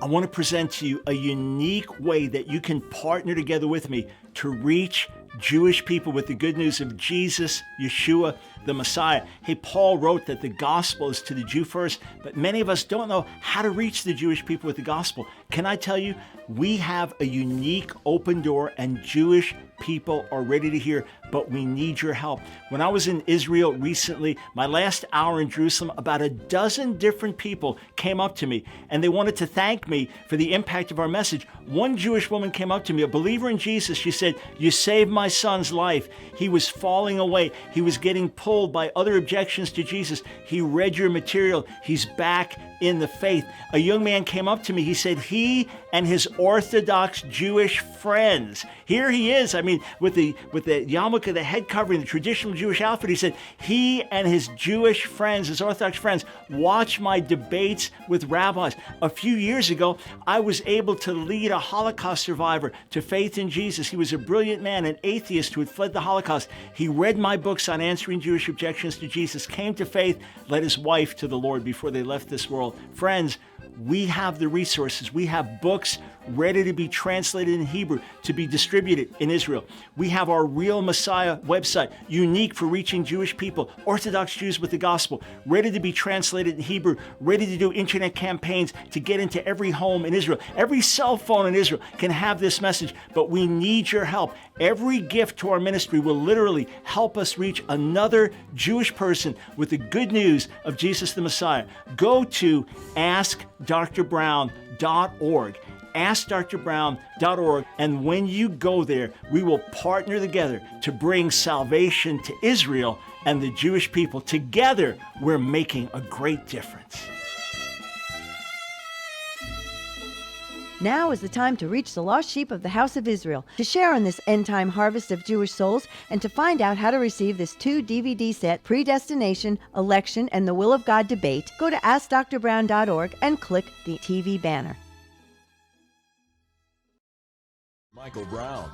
I want to present to you a unique way that you can partner together with me to reach Jewish people with the good news of Jesus, Yeshua, the Messiah. Hey, Paul wrote that the gospel is to the Jew first, but many of us don't know how to reach the Jewish people with the gospel. Can I tell you, we have a unique open door, and Jewish people are ready to hear, but we need your help. When I was in Israel recently, my last hour in Jerusalem, about a dozen different people came up to me, and they wanted to thank me for the impact of our message. One Jewish woman came up to me, a believer in Jesus. She said, "You saved my son's life. He was falling away. He was getting pulled by other objections to Jesus. He read your material. He's back in the faith." A young man came up to me. He said he and his Orthodox Jewish friends, here he is, with the yarmulke, the head covering, the traditional Jewish outfit. He said he and his Jewish friends, his Orthodox friends, watch my debates with rabbis. A few years ago, I was able to lead a Holocaust survivor to faith in Jesus. He was a brilliant man, an atheist who had fled the Holocaust. He read my books on answering Jewish objections to Jesus, came to faith, led his wife to the Lord before they left this world. Friends, we have the resources. We have books ready to be translated in Hebrew to be distributed in Israel. We have our Real Messiah website, unique for reaching Jewish people, Orthodox Jews with the gospel, ready to be translated in Hebrew, ready to do internet campaigns to get into every home in Israel. Every cell phone in Israel can have this message, but we need your help. Every gift to our ministry will literally help us reach another Jewish person with the good news of Jesus the Messiah. Go to AskDrBrown.org. AskDrBrown.org, and when you go there, we will partner together to bring salvation to Israel and the Jewish people. Together, we're making a great difference. Now is the time to reach the lost sheep of the house of Israel, to share in this end-time harvest of Jewish souls, and to find out how to receive this 2-DVD set, Predestination, Election, and the Will of God Debate, go to AskDrBrown.org and click the TV banner. Michael Brown.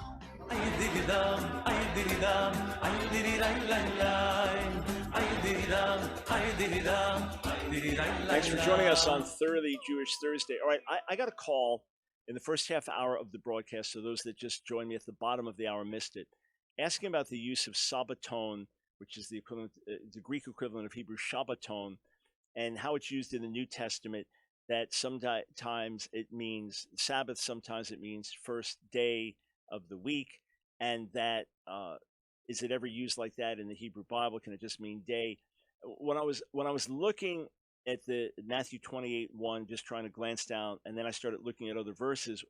Thanks for joining us on Thoroughly Jewish Thursday. All right, I got a call in the first half hour of the broadcast, so those that just joined me at the bottom of the hour missed it, asking about the use of Sabbaton, which is the equivalent, the Greek equivalent of Hebrew Shabbaton, and how it's used in the New Testament, that sometimes it means Sabbath, sometimes it means first day of the week, and that is it ever used like that in the Hebrew Bible? Can it just mean day? When I was looking at the Matthew 28:1, just trying to glance down, and then I started looking at other verses.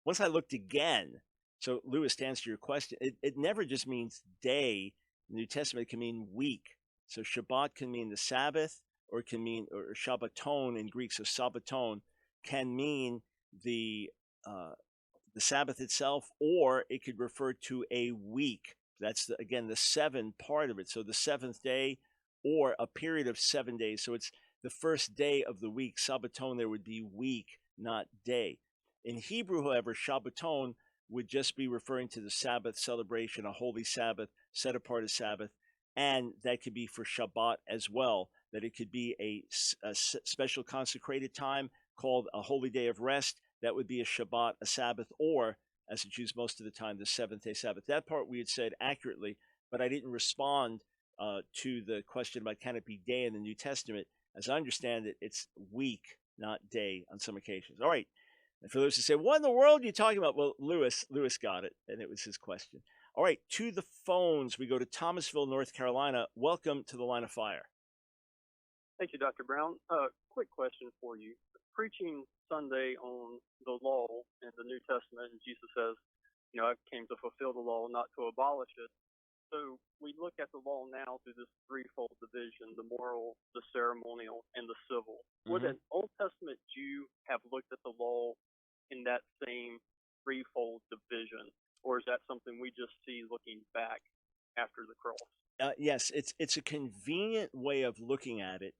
Once I looked again, so Lewis, to answer your question, it never just means day. In the New Testament, it can mean week. So Shabbat can mean the Sabbath, or it can mean, or Shabbaton in Greek. So Sabbaton can mean the Sabbath itself, or it could refer to a week. That's again the 7 part of it. So the 7th day, or a period of 7 days. So it's the first day of the week. Sabbaton there would be week, not day. In Hebrew, however, Shabbaton would just be referring to the Sabbath celebration, a holy Sabbath, set apart as Sabbath, and that could be for Shabbat as well, that it could be a special consecrated time called a holy day of rest. That would be a Shabbat, a Sabbath, or, as it's used most of the time, the 7th-day Sabbath. That part we had said accurately, but I didn't respond to the question about can it be day in the New Testament. As I understand it, it's week, not day on some occasions. All right. And for those who say, what in the world are you talking about? Well, Lewis got it, and it was his question. All right, to the phones. We go to Thomasville, North Carolina. Welcome to the Line of Fire. Thank you, Dr. Brown. Quick question for you. Preaching Sunday on the law in the New Testament, and Jesus says, I came to fulfill the law, not to abolish it. So we look at the law now through this threefold division: the moral, the ceremonial, and the civil. Mm-hmm. Would an Old Testament Jew have looked at the law in that same threefold division, or is that something we just see looking back after the cross? Yes, it's a convenient way of looking at it,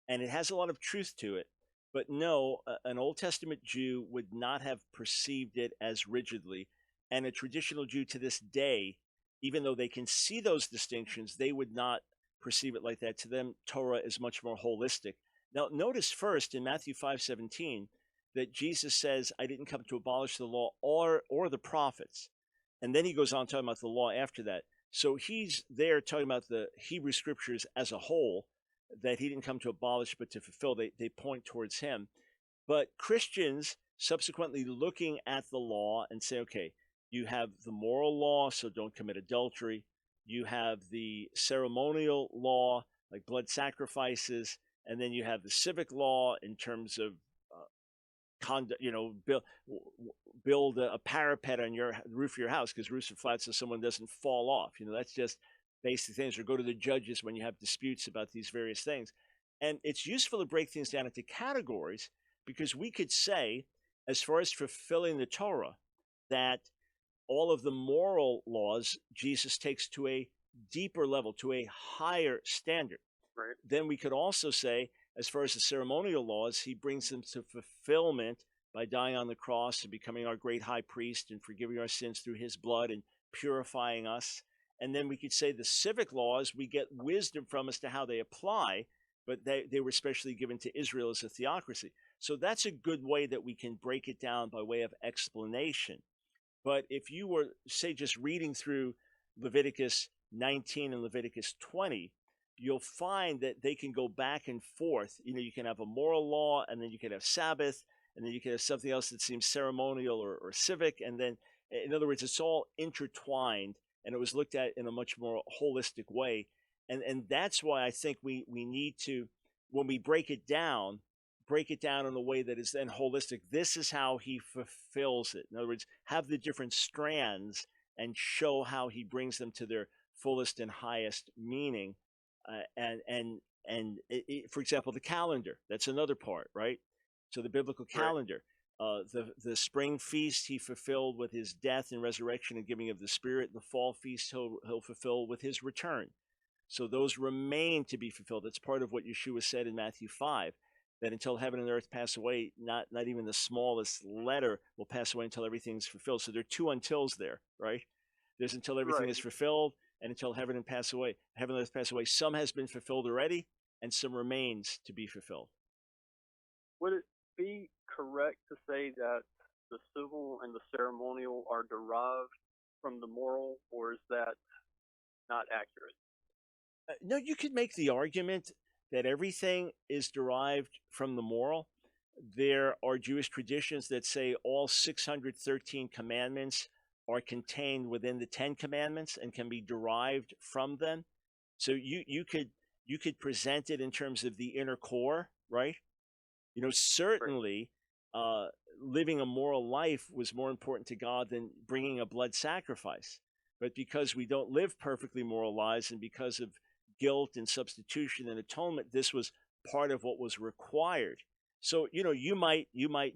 and it has a lot of truth to it. But no, an Old Testament Jew would not have perceived it as rigidly, and a traditional Jew to this day, even though they can see those distinctions, they would not perceive it like that. To them, Torah is much more holistic. Now, notice first in Matthew 5:17 that Jesus says, I didn't come to abolish the law or the prophets. And then he goes on talking about the law after that. So he's there talking about the Hebrew scriptures as a whole, that he didn't come to abolish but to fulfill. They point towards him. But Christians subsequently looking at the law and say, okay, you have the moral law, so don't commit adultery. You have the ceremonial law, like blood sacrifices, and then you have the civic law in terms of conduct. Build a parapet on your roof of your house because roofs are flat, so someone doesn't fall off. That's just basic things. Or go to the judges when you have disputes about these various things. And it's useful to break things down into categories, because we could say, as far as fulfilling the Torah, that all of the moral laws Jesus takes to a deeper level, to a higher standard. Right. Then we could also say, as far as the ceremonial laws, he brings them to fulfillment by dying on the cross and becoming our great high priest and forgiving our sins through his blood and purifying us. And then we could say the civic laws, we get wisdom from as to how they apply, but they were especially given to Israel as a theocracy. So that's a good way that we can break it down by way of explanation. But if you were, say, just reading through Leviticus 19 and Leviticus 20, you'll find that they can go back and forth. You can have a moral law, and then you can have Sabbath, and then you can have something else that seems ceremonial or civic. And then, in other words, it's all intertwined, and it was looked at in a much more holistic way. And that's why I think we need to, when we break it down in a way that is then holistic. This is how he fulfills it. In other words, have the different strands and show how he brings them to their fullest and highest meaning. For example, the calendar, that's another part, right? So the biblical calendar, The spring feast he fulfilled with his death and resurrection and giving of the Spirit. The fall feast he'll fulfill with his return. So those remain to be fulfilled. That's part of what Yeshua said in Matthew 5, that until heaven and earth pass away, not even the smallest letter will pass away until everything's fulfilled. So there are two untils there, right? There's until everything is fulfilled and until heaven and earth pass away. Some has been fulfilled already and some remains to be fulfilled. Would it be correct to say that the civil and the ceremonial are derived from the moral, or is that not accurate? No, you could make the argument that everything is derived from the moral. There are Jewish traditions that say all 613 commandments are contained within the 10 commandments and can be derived from them. So you could present it in terms of the inner core, right? You know, certainly living a moral life was more important to God than bringing a blood sacrifice. But because we don't live perfectly moral lives, and because of guilt and substitution and atonement, this was part of what was required. So, you know, you might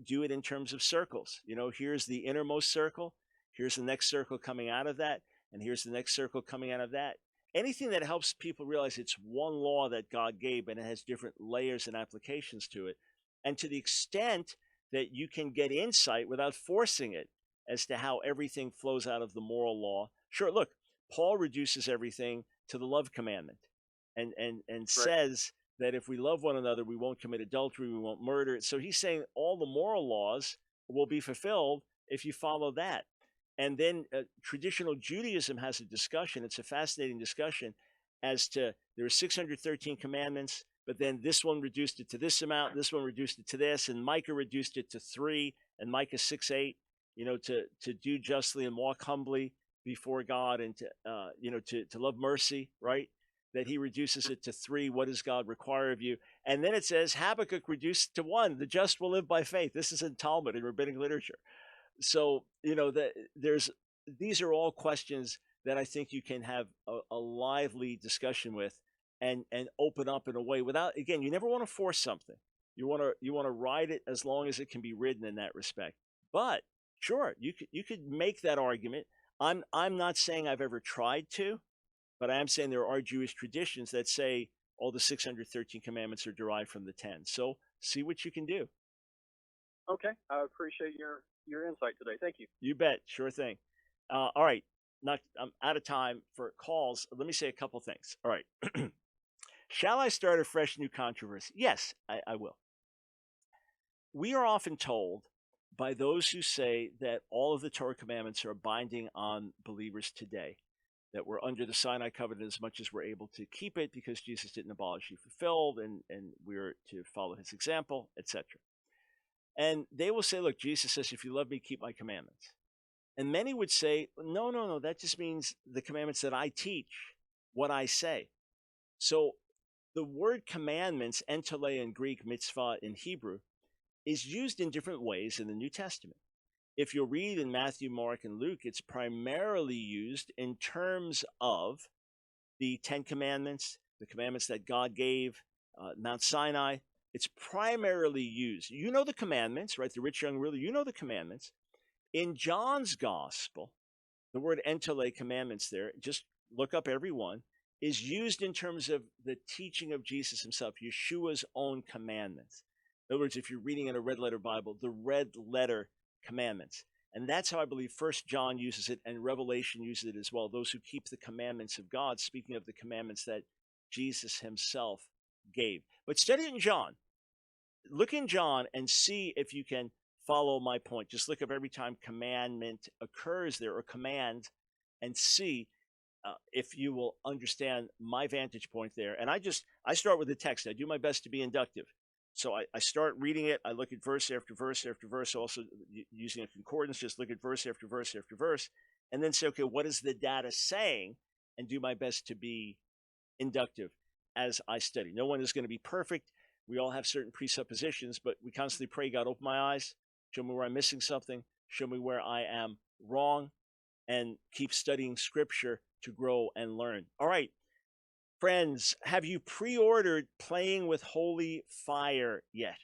do it in terms of circles. You know, here's the innermost circle, here's the next circle coming out of that, and here's the next circle coming out of that. Anything that helps people realize it's one law that God gave and it has different layers and applications to it. And to the extent that you can get insight without forcing it as to how everything flows out of the moral law. Sure, look, Paul reduces everything to the love commandment and says that if we love one another, we won't commit adultery, we won't murder. So he's saying all the moral laws will be fulfilled if you follow that. And then traditional Judaism has a discussion. It's a fascinating discussion as to there are 613 commandments, but then this one reduced it to this amount, this one reduced it to this, and Micah reduced it to 3, and Micah 6:8, you know, to do justly and walk humbly before God, and to love mercy, right? That he reduces it to 3. What does God require of you? And then it says Habakkuk reduced to 1. The just will live by faith. This is in Talmud, in rabbinic literature. So, you know, these are all questions that I think you can have a lively discussion with and open up in a way without, again, you never want to force something. You want to ride it as long as it can be ridden in that respect. But sure, you could make that argument. I'm not saying I've ever tried to, but I am saying there are Jewish traditions that say all the 613 commandments are derived from the 10. So see what you can do. Okay, I appreciate your insight today. Thank you. You bet. Sure thing. All right. I'm out of time for calls. Let me say a couple things. All right. Shall I start a fresh new controversy? Yes, I will. We are often told by those who say that all of the Torah commandments are binding on believers today, that we're under the Sinai covenant as much as we're able to keep it because Jesus didn't abolish, he fulfilled, and we're to follow his example, etc. And they will say, look, Jesus says, if you love me, keep my commandments. And many would say, no, that just means the commandments that I teach, what I say. So the word commandments, entele in Greek, mitzvah in Hebrew, is used in different ways in the New Testament. If you read in Matthew, Mark, and Luke, it's primarily used in terms of the 10 commandments, the commandments that God gave, Mount Sinai. It's primarily used. You know the commandments, right? The rich young ruler, you know the commandments. In John's gospel, the word entele, commandments there, just look up every one, is used in terms of the teaching of Jesus himself, Yeshua's own commandments. In other words, if you're reading in a red letter Bible, the red letter commandments. And that's how I believe 1 John uses it and Revelation uses it as well. Those who keep the commandments of God, speaking of the commandments that Jesus himself gave. But study in John. Look in John and see if you can follow my point. Just look up every time commandment occurs there, or command, and see if you will understand my vantage point there. And I start with the text. I do my best to be inductive. So I start reading it. I look at verse after verse after verse, also using a concordance, just look at verse after verse after verse, and then say, okay, what is the data saying? And do my best to be inductive as I study. No one is going to be perfect. We all have certain presuppositions, but we constantly pray, God, open my eyes, show me where I'm missing something, show me where I am wrong, and keep studying Scripture to grow and learn. All right. Friends, have you pre-ordered Playing with Holy Fire yet?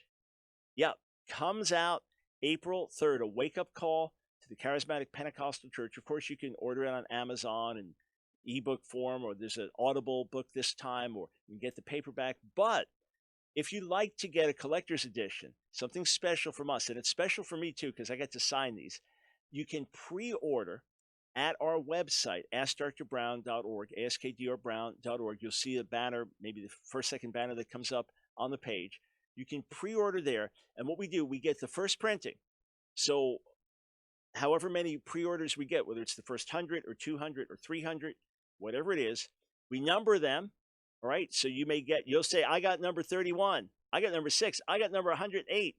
Yep, comes out April 3rd, a wake-up call to the Charismatic Pentecostal Church. Of course, you can order it on Amazon and ebook form, or there's an Audible book this time, or you can get the paperback. But if you'd like to get a collector's edition, something special from us, and it's special for me too because I get to sign these, you can pre-order at our website, askdrbrown.org, askdrbrown.org. You'll see a banner, maybe the second banner that comes up on the page. You can pre-order there, and what we do, we get the first printing. So however many pre-orders we get, whether it's the first 100 or 200 or 300, whatever it is, we number them, all right? So you'll say, I got number 31, I got number 6, I got number 108.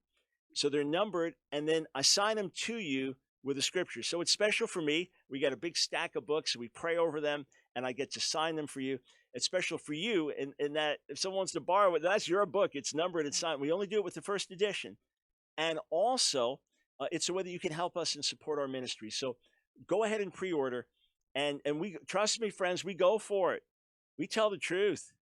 So they're numbered, and then I sign them to you with a scripture. So it's special for me. We got a big stack of books. We pray over them, and I get to sign them for you. It's special for you in that if someone wants to borrow it, that's your book. It's numbered, it's signed. We only do it with the first edition. And also, it's a way that you can help us and support our ministry. So go ahead and pre-order. And we, trust me, friends, we go for it. We tell the truth.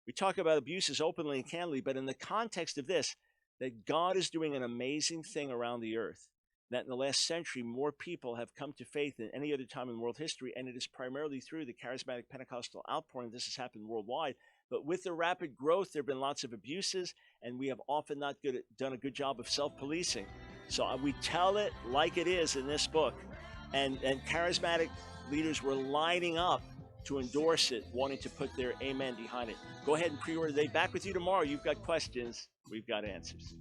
We talk about abuses openly and candidly, but in the context of this, that God is doing an amazing thing around the earth. That in the last century, more people have come to faith than any other time in world history, and it is primarily through the charismatic Pentecostal outpouring. This has happened worldwide. But with the rapid growth, there have been lots of abuses, and we have often not done a good job of self-policing. So we tell it like it is in this book, and charismatic leaders were lining up to endorse it, wanting to put their amen behind it. Go ahead and pre-order. They back with you tomorrow. You've got questions. We've got answers.